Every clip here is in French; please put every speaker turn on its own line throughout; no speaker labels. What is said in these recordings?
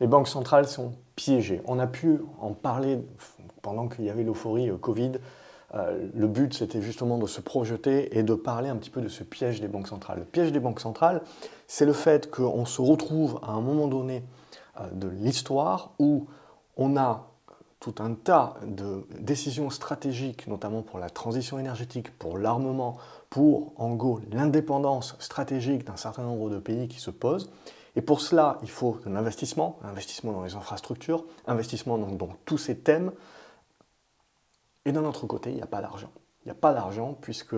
Les banques centrales sont piégées. On a pu en parler pendant qu'il y avait l'euphorie Covid. Le but, c'était justement de se projeter et de parler un petit peu de ce piège des banques centrales. Le piège des banques centrales, c'est le fait qu'on se retrouve à un moment donné de l'histoire où on a tout un tas de décisions stratégiques, notamment pour la transition énergétique, pour l'armement, pour, en gros, l'indépendance stratégique d'un certain nombre de pays qui se posent. Et pour cela, il faut un investissement dans les infrastructures, investissement donc dans tous ces thèmes. Et d'un autre côté, il n'y a pas d'argent. Il n'y a pas d'argent puisque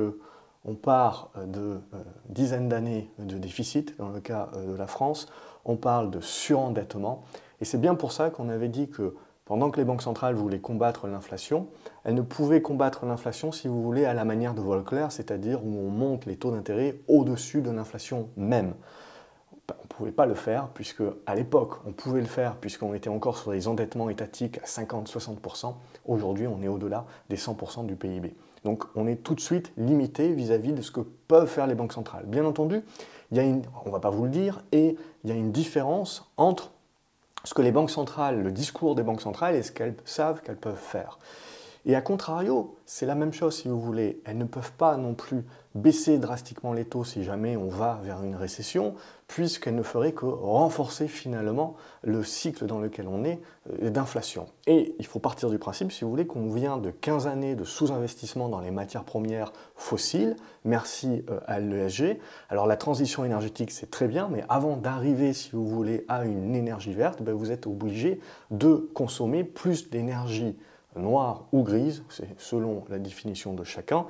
on part de dizaines d'années de déficit, dans le cas de la France, on parle de surendettement. Et c'est bien pour ça qu'on avait dit que pendant que les banques centrales voulaient combattre l'inflation, elles ne pouvaient combattre l'inflation, si vous voulez, à la manière de Volcker, c'est-à-dire où on monte les taux d'intérêt au-dessus de l'inflation même. On ne pouvait pas le faire, puisque à l'époque, on pouvait le faire, puisqu'on était encore sur des endettements étatiques à 50-60%. Aujourd'hui, on est au-delà des 100% du PIB. Donc on est tout de suite limité vis-à-vis de ce que peuvent faire les banques centrales. Bien entendu, on ne va pas vous le dire, et il y a une différence entre ce que les banques centrales, le discours des banques centrales et ce qu'elles savent qu'elles peuvent faire. Et à contrario, c'est la même chose si vous voulez. Elles ne peuvent pas non plus baisser drastiquement les taux si jamais on va vers une récession, puisqu'elles ne feraient que renforcer finalement le cycle dans lequel on est d'inflation. Et il faut partir du principe, si vous voulez, qu'on vient de 15 années de sous-investissement dans les matières premières fossiles, merci à l'ESG. Alors la transition énergétique, c'est très bien, mais avant d'arriver, si vous voulez, à une énergie verte, vous êtes obligé de consommer plus d'énergie noire ou grise, c'est selon la définition de chacun,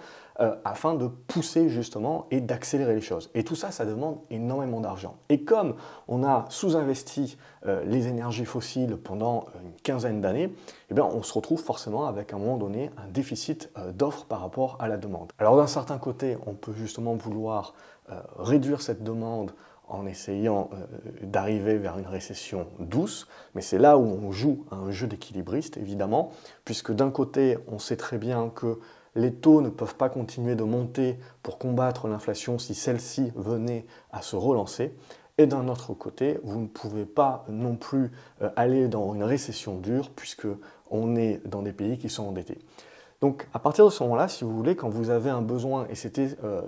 afin de pousser justement et d'accélérer les choses. Et tout ça, ça demande énormément d'argent. Et comme on a sous-investi les énergies fossiles pendant une quinzaine d'années, eh on se retrouve forcément avec à un moment donné un déficit d'offres par rapport à la demande. Alors d'un certain côté, on peut justement vouloir réduire cette demande en essayant d'arriver vers une récession douce, mais c'est là où on joue un jeu d'équilibriste, évidemment, puisque d'un côté, on sait très bien que les taux ne peuvent pas continuer de monter pour combattre l'inflation si celle-ci venait à se relancer, et d'un autre côté, vous ne pouvez pas non plus aller dans une récession dure, puisque on est dans des pays qui sont endettés. Donc à partir de ce moment-là, si vous voulez, quand vous avez un besoin, et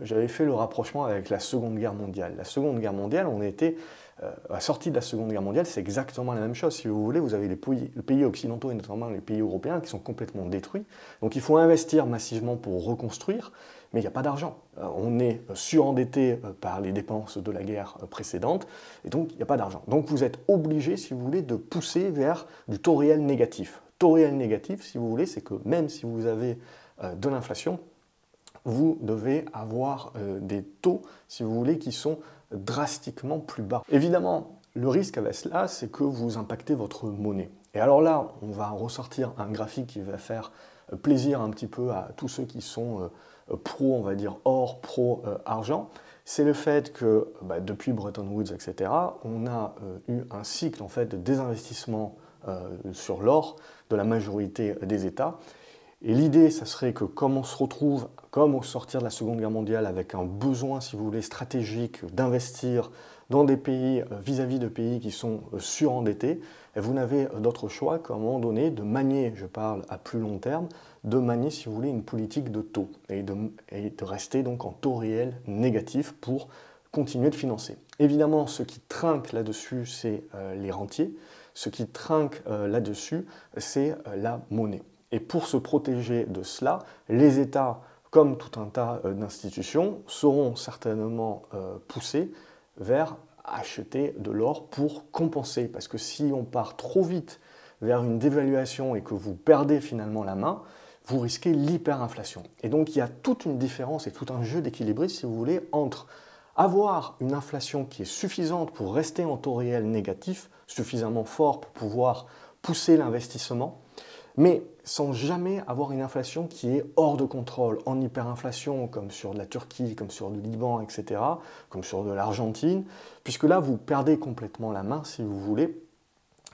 j'avais fait le rapprochement avec la Seconde Guerre mondiale. La Seconde Guerre mondiale, on était à la sortie de la Seconde Guerre mondiale, c'est exactement la même chose. Si vous voulez, vous avez les pays occidentaux et notamment les pays européens qui sont complètement détruits. Donc il faut investir massivement pour reconstruire, mais il n'y a pas d'argent. On est surendetté par les dépenses de la guerre précédente, et donc il n'y a pas d'argent. Donc vous êtes obligé, si vous voulez, de pousser vers du taux réel négatif. Taux réel négatif, si vous voulez, c'est que même si vous avez de l'inflation, vous devez avoir des taux, si vous voulez, qui sont drastiquement plus bas. Évidemment, le risque avec cela, c'est que vous impactez votre monnaie. Et alors là, on va ressortir un graphique qui va faire plaisir un petit peu à tous ceux qui sont pro, on va dire, or, pro, argent. C'est le fait que depuis Bretton Woods, etc., on a eu un cycle en fait, de désinvestissement sur l'or de la majorité des États. Et l'idée, ça serait que comme on se retrouve, comme au sortir de la Seconde Guerre mondiale, avec un besoin, si vous voulez, stratégique d'investir dans des pays vis-à-vis de pays qui sont surendettés, vous n'avez d'autre choix qu'à un moment donné de manier, je parle à plus long terme, de manier, si vous voulez, une politique de taux et de rester donc en taux réel négatif pour continuer de financer. Évidemment, ce qui trinque là-dessus, c'est les rentiers. Ce qui trinque là-dessus, c'est la monnaie. Et pour se protéger de cela, les États, comme tout un tas d'institutions, seront certainement poussés vers acheter de l'or pour compenser. Parce que si on part trop vite vers une dévaluation et que vous perdez finalement la main, vous risquez l'hyperinflation. Et donc il y a toute une différence et tout un jeu d'équilibre, si vous voulez, entre avoir une inflation qui est suffisante pour rester en taux réel négatif, suffisamment fort pour pouvoir pousser l'investissement, mais sans jamais avoir une inflation qui est hors de contrôle, en hyperinflation, comme sur de la Turquie, comme sur du Liban, etc., comme sur de l'Argentine, puisque là, vous perdez complètement la main, si vous voulez,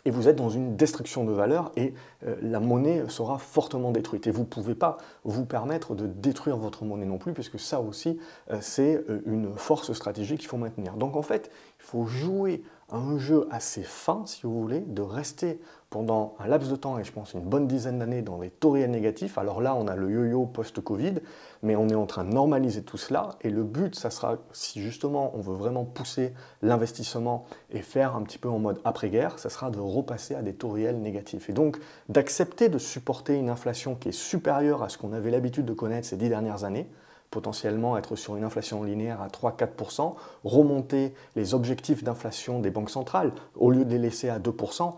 et vous êtes dans une destruction de valeur et la monnaie sera fortement détruite. Et vous ne pouvez pas vous permettre de détruire votre monnaie non plus, puisque ça aussi, c'est une force stratégique qu'il faut maintenir. Donc en fait, il faut jouer un jeu assez fin, si vous voulez, de rester pendant un laps de temps, et je pense une bonne dizaine d'années, dans des taux réels négatifs. Alors là, on a le yo-yo post-Covid, mais on est en train de normaliser tout cela, et le but, ça sera, si justement on veut vraiment pousser l'investissement et faire un petit peu en mode après-guerre, ça sera de repasser à des taux réels négatifs. Et donc, d'accepter de supporter une inflation qui est supérieure à ce qu'on avait l'habitude de connaître ces 10 dernières années, potentiellement être sur une inflation linéaire à 3-4%, remonter les objectifs d'inflation des banques centrales, au lieu de les laisser à 2%,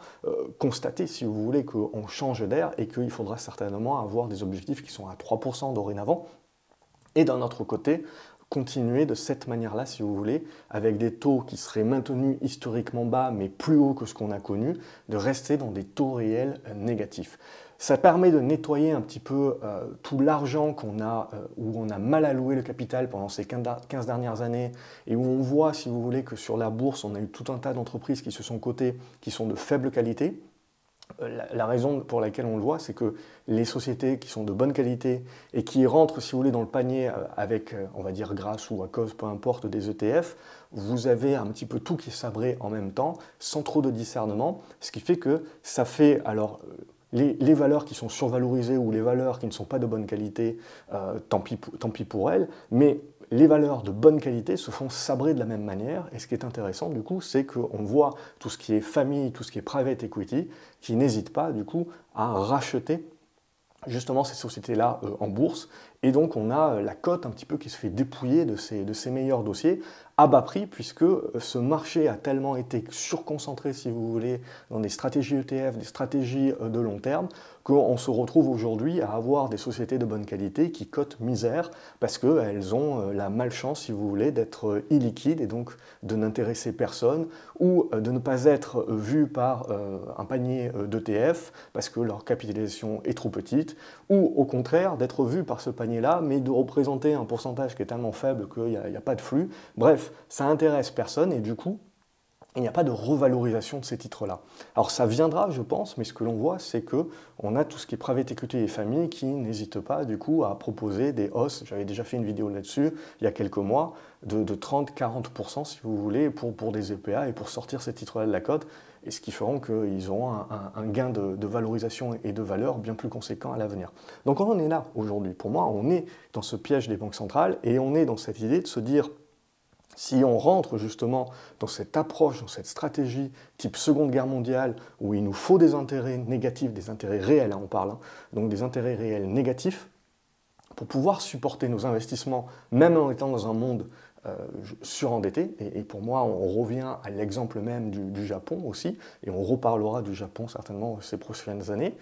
constater, si vous voulez, qu'on change d'air et qu'il faudra certainement avoir des objectifs qui sont à 3% dorénavant. Et d'un autre côté, continuer de cette manière-là, si vous voulez, avec des taux qui seraient maintenus historiquement bas, mais plus hauts que ce qu'on a connu, de rester dans des taux réels négatifs. Ça permet de nettoyer un petit peu tout l'argent qu'on a, où on a mal alloué le capital pendant ces 15 dernières années, et où on voit, si vous voulez, que sur la bourse, on a eu tout un tas d'entreprises qui se sont cotées, qui sont de faible qualité. La raison pour laquelle on le voit, c'est que les sociétés qui sont de bonne qualité et qui rentrent, si vous voulez, dans le panier avec, on va dire, grâce ou à cause, peu importe, des ETF, vous avez un petit peu tout qui est sabré en même temps, sans trop de discernement, ce qui fait que ça fait, alors, les valeurs qui sont survalorisées ou les valeurs qui ne sont pas de bonne qualité, tant pis pour elles, mais les valeurs de bonne qualité se font sabrer de la même manière, et ce qui est intéressant du coup, c'est qu'on voit tout ce qui est famille, tout ce qui est private equity, qui n'hésite pas du coup à racheter justement ces sociétés-là en bourse, et donc on a la cote un petit peu qui se fait dépouiller de ses meilleurs dossiers à bas prix, puisque ce marché a tellement été surconcentré, si vous voulez, dans des stratégies ETF, des stratégies de long terme, qu'on se retrouve aujourd'hui à avoir des sociétés de bonne qualité qui cotent misère, parce qu'elles ont la malchance, si vous voulez, d'être illiquides et donc de n'intéresser personne, ou de ne pas être vues par un panier d'ETF, parce que leur capitalisation est trop petite, ou au contraire d'être vues par ce panier-là, mais de représenter un pourcentage qui est tellement faible qu'il n'y a pas de flux. Bref, ça intéresse personne et du coup, il n'y a pas de revalorisation de ces titres-là. Alors ça viendra, je pense, mais ce que l'on voit, c'est qu'on a tout ce qui est private equity et famille qui n'hésitent pas du coup à proposer des hausses. J'avais déjà fait une vidéo là-dessus il y a quelques mois, de 30-40% si vous voulez, pour des EPA et pour sortir ces titres-là de la cote, et ce qui feront qu'ils auront un gain de valorisation et de valeur bien plus conséquent à l'avenir. Donc on en est là aujourd'hui. Pour moi, on est dans ce piège des banques centrales et on est dans cette idée de se dire, si on rentre justement dans cette approche, dans cette stratégie type Seconde Guerre mondiale, où il nous faut des intérêts négatifs, des intérêts réels, on parle, donc des intérêts réels négatifs, pour pouvoir supporter nos investissements, même en étant dans un monde surendetté, et pour moi on revient à l'exemple même du Japon aussi, et on reparlera du Japon certainement ces prochaines années.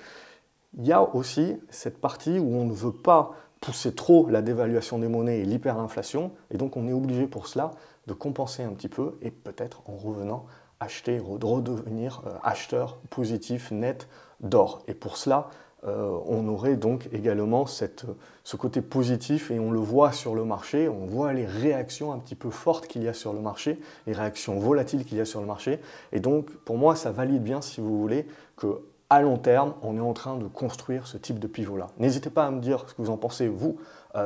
Il y a aussi cette partie où on ne veut pas pousser trop la dévaluation des monnaies et l'hyperinflation, et donc on est obligé pour cela de compenser un petit peu, et peut-être en revenant acheter, redevenir acheteur positif net d'or. Et pour cela, on aurait donc également ce côté positif, et on le voit sur le marché, on voit les réactions un petit peu fortes qu'il y a sur le marché, les réactions volatiles qu'il y a sur le marché, et donc pour moi ça valide bien, si vous voulez, que à long terme, on est en train de construire ce type de pivot-là. N'hésitez pas à me dire ce que vous en pensez, vous,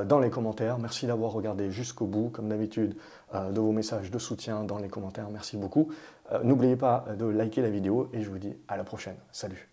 dans les commentaires. Merci d'avoir regardé jusqu'au bout, comme d'habitude, de vos messages de soutien dans les commentaires. Merci beaucoup. N'oubliez pas de liker la vidéo et je vous dis à la prochaine. Salut!